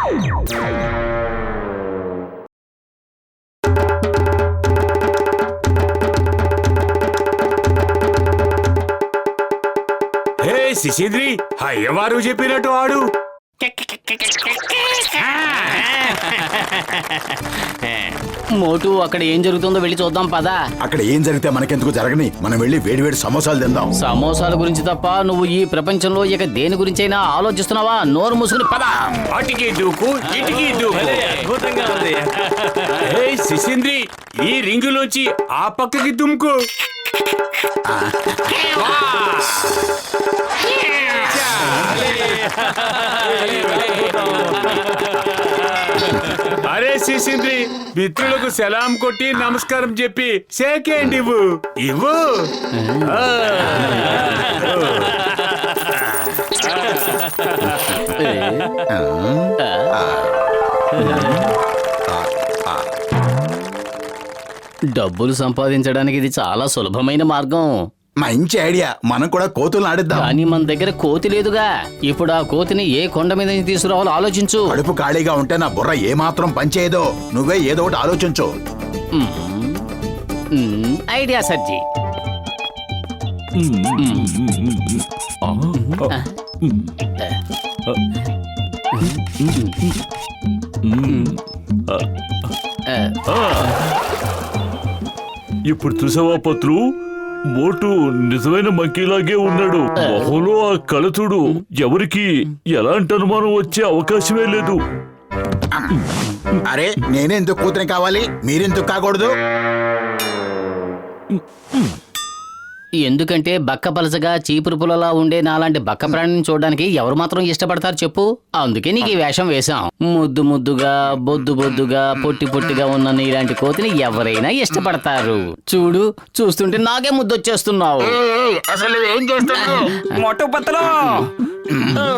హే శిశింద్రి, అయ్యవారు చెప్పినట్టు ఆడు. మోటు, అక్కడ ఏం జరుగుతుందో వెళ్ళి చూద్దాం పదా. అక్కడ ఏం జరిగితే మనకెందుకు జరగని, మనం వెళ్ళి వేడివేడి సమోసాలు తిందాం. సమోసాల గురించి తప్ప నువ్వు ఈ ప్రపంచంలో ఇక దేని గురించైనా ఆలోచిస్తున్నావా? నోరు మూసుకుని పదా. అటికి దూకు, ఇటికి దూకు. హే శిశింద్రి, ఈ రింగులోంచి ఆ పక్కకి దుమ్కు. అరే శిశింద్రి, మిత్రులకు సలాం కొట్టి నమస్కారం చెప్పి షేక్ హ్యాండ్ ఇవ్వు. ఇవ్వు. డబ్బులు సంపాదించడానికి ఇది చాలా సులభమైన మార్గం. మంచి ఐడియా, మనం కూడా కోతులను ఆడిద్దాం. కానీ మన దగ్గర కోతి లేదుగా. ఇప్పుడు ఆ కోతిని ఏ కొండ మీద నుంచి తీసుకురావాలో ఆలోచించు. కడుపు ఖాళీగా ఉంటే నా బుర్ర ఏమాత్రం పనిచేయదో. నువ్వే ఏదో ఒకటి ఆలోచించు. ఐడియా సర్జీ. ఇప్పుడు చూసావా పత్రు, మోటు నిజమైన మంకీలాగే ఉన్నాడు. మొహంలో ఆ కళతుడు, ఎవరికి ఎలాంటి అనుమానం వచ్చే అవకాశమే లేదు. అరే, నేనెందుకు కూతురి కావాలి, మీరెందుకు కాకూడదు? ఎందుకంటే బక్క పలసగా చీపురు పుల్లలా ఉండే నాలాంటి బక్క ప్రాణిని చూడడానికి ఎవరు మాత్రం ఇష్టపడతారు చెప్పు? అందుకే నీకు ఈ వేషం వేశాం. ముద్దు ముద్దుగా, బొద్దు బొద్దుగా, పొట్టి పొట్టిగా ఉన్న నీలాంటి కోతిని ఎవరైనా ఇష్టపడతారు. చూడు, చూస్తుంటే నాకే ముద్దొచ్చేస్తున్నావు. అసలు ఏం చేస్తున్నావు? మోటు పత్తులు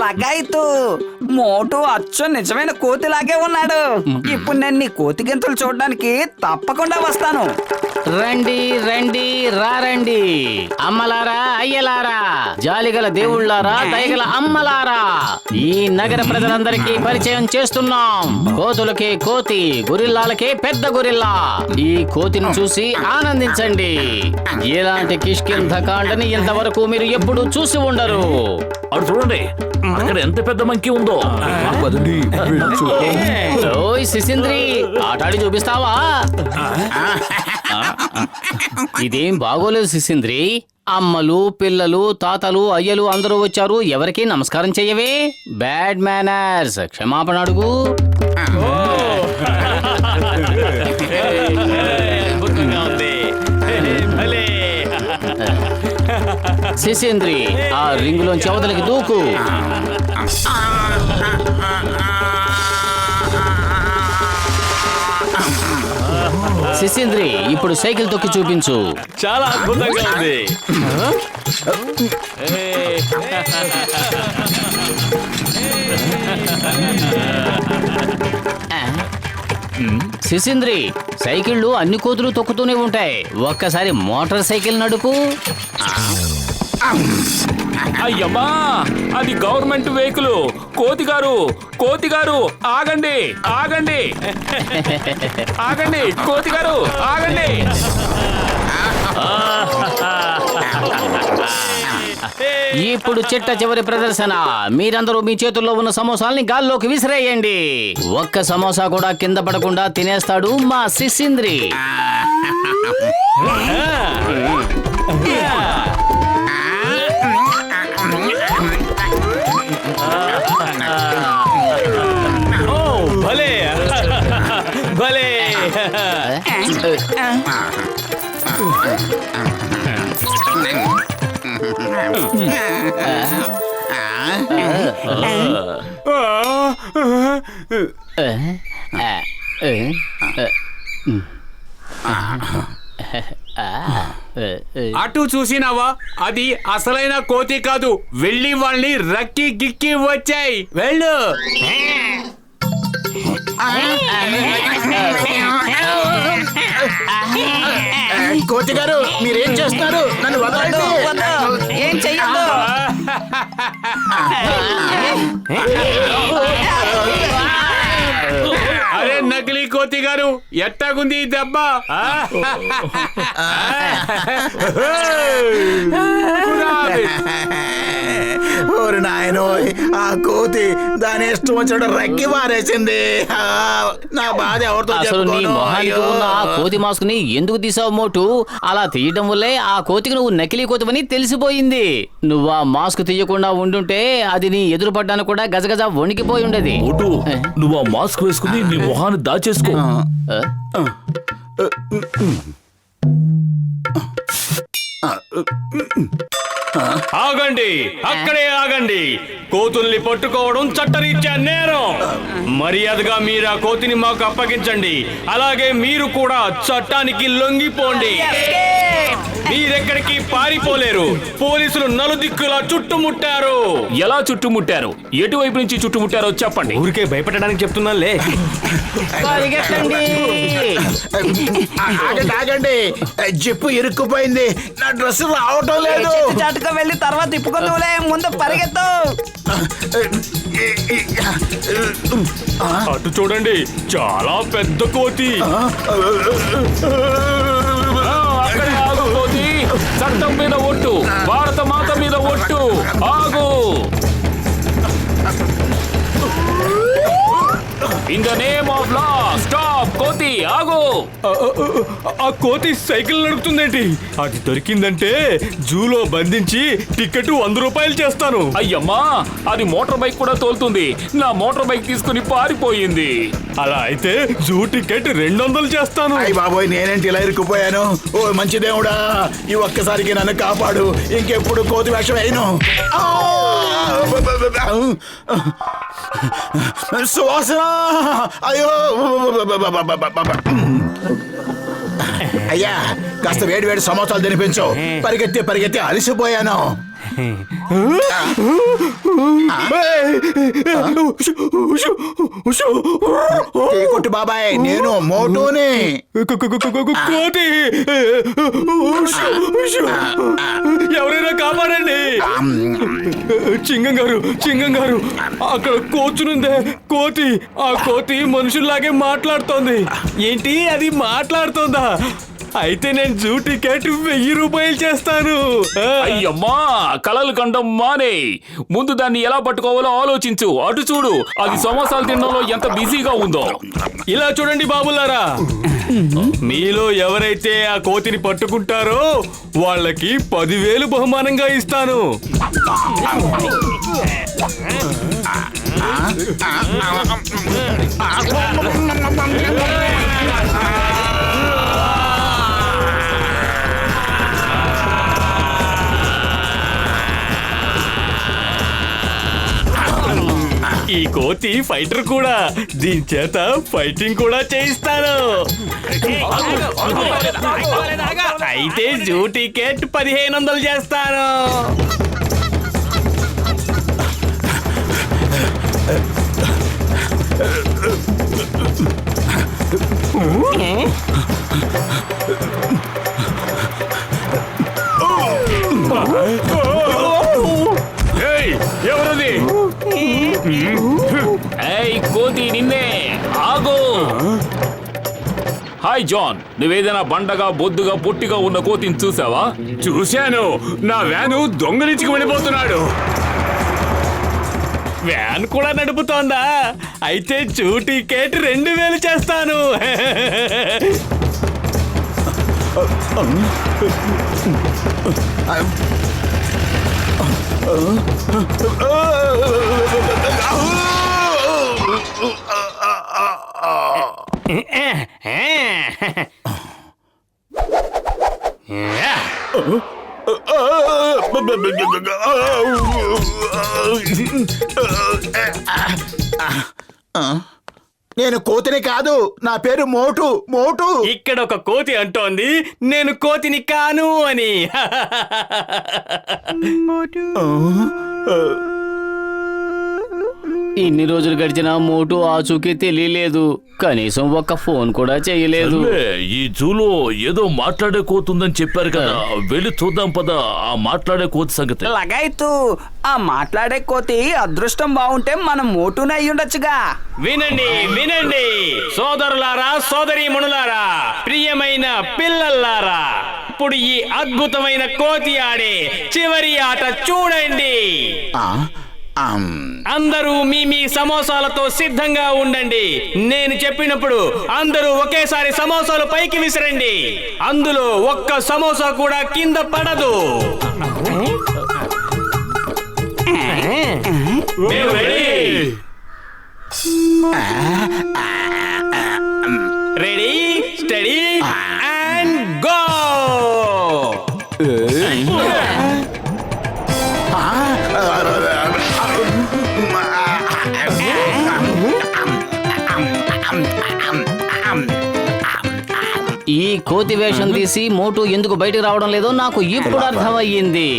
లగాయితూ. మోటు అచ్చు నిజమైన కోతిలాగే ఉన్నాడు. ఇప్పుడు నేను నీ కోతి గెంతులు చూడడానికి తప్పకుండా వస్తాను. రండి రండి రండి, అమ్మలారా అయ్యలారా, జాలిగల దేవుళ్ళారా, దయగల అమ్మలారా, ఈ నగర ప్రజలందరికీ పరిచయం చేస్తున్నాం. కోతులకే కోతి, గొరిల్లాలకే పెద్ద గొరిల్లా. ఈ కోతిని చూసి ఆనందించండి. ఇలాంటి కిష్కింధకాండని ఇంతవరకు మీరు ఎప్పుడూ చూసి ఉండరు. అటు చూడండి, అక్కడ ఎంత పెద్ద మంకీ ఉందో. ఓయ్ శిశింద్రి, ఆటాడి చూపిస్తావా? ఇదేం బాగోలేదు శిశింద్రి. అమ్మలు, పిల్లలు, తాతలు, అయ్యలు అందరూ వచ్చారు. ఎవరికి నమస్కారం చెయ్యవే? Bad manners. క్షమాపణ అడుగు. శిశింద్రి, ఆ రింగులోంచి అవతలికి దూకు. శిశింద్రి, ఇప్పుడు సైకిల్ తొక్కి చూపించు. చాలా అద్భుతంగా ఉంది. శిశింద్రి, సైకిళ్ళు అన్ని కోతులు తొక్కుతూనే ఉంటాయి. ఒక్కసారి మోటార్ సైకిల్ నడుపు. అయ్యమ్మా, అది గవర్నమెంట్ వెహికల్. కోతిగారు, కోతిగారు, ఆగండి ఆగండి ఆగండి, కోతిగారు ఆగండి. ఇప్పుడు చిట్ట చివరి ప్రదర్శన. మీరందరూ మీ చేతుల్లో ఉన్న సమోసాల్ని గాల్లోకి విసిరేయండి. ఒక్క సమోసా కూడా కింద పడకుండా తినేస్తాడు మా శిశింద్రి. భలే భలే. అటు చూసినావా? అది అసలైన కోతి కాదు. వెళ్ళి వాళ్ళని రక్కి గిక్కి వచ్చాయి. వెళ్ళు. కోతి గారు, మీరేం చేస్తున్నారు? నన్ను వదలండి. ఏం చెయ్యొద్దు. కోతి గారు ఎట్టాగుంది ఈ దెబ్బ? ఓరి నాయనోయ్, ఆ కోతి దాని ఇష్టం వచ్చినట్టు రక్కి మారేసింది. నా బాధ ఎవరితో అసలు నీ చెప్పుకోను? మొహానికి అయ్యో. ఉన్న ఆ కోతి మాస్క్ ని ఎందుకు తీసావు మోటు? అలా తీయడం వల్లే ఆ కోతికి నువ్వు నకిలీ కోతివని తెలిసిపోయింది. నువ్వు ఆ మాస్క్ తీయకుండా ఉండుంటే అది నీ ఎదురు పడ్డానికి కూడా గజగజ వణికిపోయి ఉండేది. మోటు, నువ్వు ఆ మాస్క్ వేసుకుని నీ మొహాన్ని దాచేసుకో. ఆ? ఆగండి, అక్కడే ఆగండి. కోతుల్ని పట్టుకోవడం చట్టరీత్యా నేరం. మర్యాదగా మీరు ఆ కోతిని మాకు అప్పగించండి. అలాగే మీరు కూడా చట్టానికి లొంగిపోండి. మీరెక్కడికి పారిపోలేరు. పోలీసులు నలుదిక్కులా చుట్టుముట్టారు. ఎలా చుట్టుముట్టారు? ఎటువైపు నుంచి చుట్టుముట్టారో చెప్పండి. ఊరికే భయపెట్టడానికి చెప్తున్నానులే. పరిగెత్తండి. ఆగండి ఆగండి, జిప్పు ఇరుక్కుపోయింది. నా డ్రెస్ రావటం లేదు. చాటుగా వెళ్ళి తర్వాత తిప్పుకుందులే, ముందు పరిగెత్తు. అటు చూడండి, చాలా పెద్ద కోతి. అక్కడే ఆగు కోతి. చట్టం మీద ఒట్టు, భారత మాత మీద ఒట్టు. ఆగు. In the name of law stop. కోతి ఆగు. ఆ కోతి సైకిల్ నడుపుతుందేంటి? అది దొరికిందంటే జూలో బంధించి టికెట్ 100 రూపాయలు చేస్తాను. అయ్యమ్మా, అది మోటార్ బైక్ కూడా తోలుతుంది. నా మోటార్ బైక్ తీసుకుని పారిపోయింది. అలా అయితే జూ టికెట్ 200 చేస్తాను. అయ్య బాబోయ్, నేనేంటి ఇలా ఇరుక్కుపోయాను? ఓ మంచి దేవుడా, ఈ ఒక్కసారికి నన్ను కాపాడు. ఇంకెప్పుడు కోతి వేషం వేయను. సువాసన, అయ్యో. అయ్యా, కాస్త వేడి వేడి సమోసాలు తినిపించు. పరిగెత్తి పరిగెత్తి అలసిపోయాను. కొట్టు బాబాయ్, నేను మోటూని. కోతి, ఎవరైనా కాపాడండి. చింగం గారు, అక్కడ కూర్చునుందే కోతి. ఆ కోతి మనుషుల్లాగే మాట్లాడుతోంది. ఏంటి, అది మాట్లాడుతోందా? అయితే నేను జూ టికెట్ 1000 రూపాయలు చేస్తాను. అయ్యమ్మా, కలలు కండం మానే. ముందు దాన్ని ఎలా పట్టుకోవాలో ఆలోచించు. అటు చూడు, అది సమోసాలు తినడంలో ఎంత బిజీగా ఉందో. ఇలా చూడండి బాబులారా, మీలో ఎవరైతే ఆ కోతిని పట్టుకుంటారో వాళ్ళకి 10,000 బహుమానంగా ఇస్తాను. ఈ కోతి ఫైటర్ కూడా, దీని చేత ఫైటింగ్ కూడా చేయిస్తాను. అయితే జూ టికెట్ 1500 చేస్తాను. ఎవరది? ఏయ్ కోతి, నిన్నే. ఆగు. హాయ్ జాన్, నువ్వేదైనా బండగా బొద్దుగా పొట్టిగా ఉన్న కోతిని చూసావా? చూశాను. నా వ్యాను దొంగలించుకు వెళ్ళిపోతున్నాడు. వ్యాన్ కూడా నడుపుతోందా? అయితే జూ టికెట్ 2000 చేస్తాను. నేను కోతిని కాదు, నా పేరు మోటు. మోటు. ఇక్కడ ఒక కోతి అంటోంది నేను కోతిని కాను అని. ఇన్ని రోజులు గడిచినా మోటు ఆచూకీ తెలియలేదు. కనీసం ఒక్క ఫోన్ కూడా చేయలేదు. సర్లే, ఈ జూలో ఏదో మాట్లాడే కోతుందని చెప్పారు కదా, వెళ్ళి చూద్దాం పద ఆ మాట్లాడే కోతి సంగతి. లగాయతు, ఆ మాట్లాడే కోతి అదృష్టం బాగుంటే మనం మోటునే అయి ఉండొచ్చుగా. వినండి వినండి సోదరులారా, సోదరీమణులారా, ప్రియమైన పిల్లల్లారా, ఇప్పుడు ఈ అద్భుతమైన కోతి ఆడే చివరి ఆట చూడండి. అందరూ మీ మీ సమోసాలతో సిద్ధంగా ఉండండి. నేను చెప్పినప్పుడు అందరూ ఒకేసారి సమోసాలు పైకి విసిరండి. అందులో ఒక్క సమోసా కూడా కింద పడదు. మేము రెడీ స్టడీ అండ్ గో. ఈ కోతి వేషం తీసి మోటు ఎందుకు బయటికి రావడం లేదో నాకు ఇప్పుడు అర్థమయ్యింది.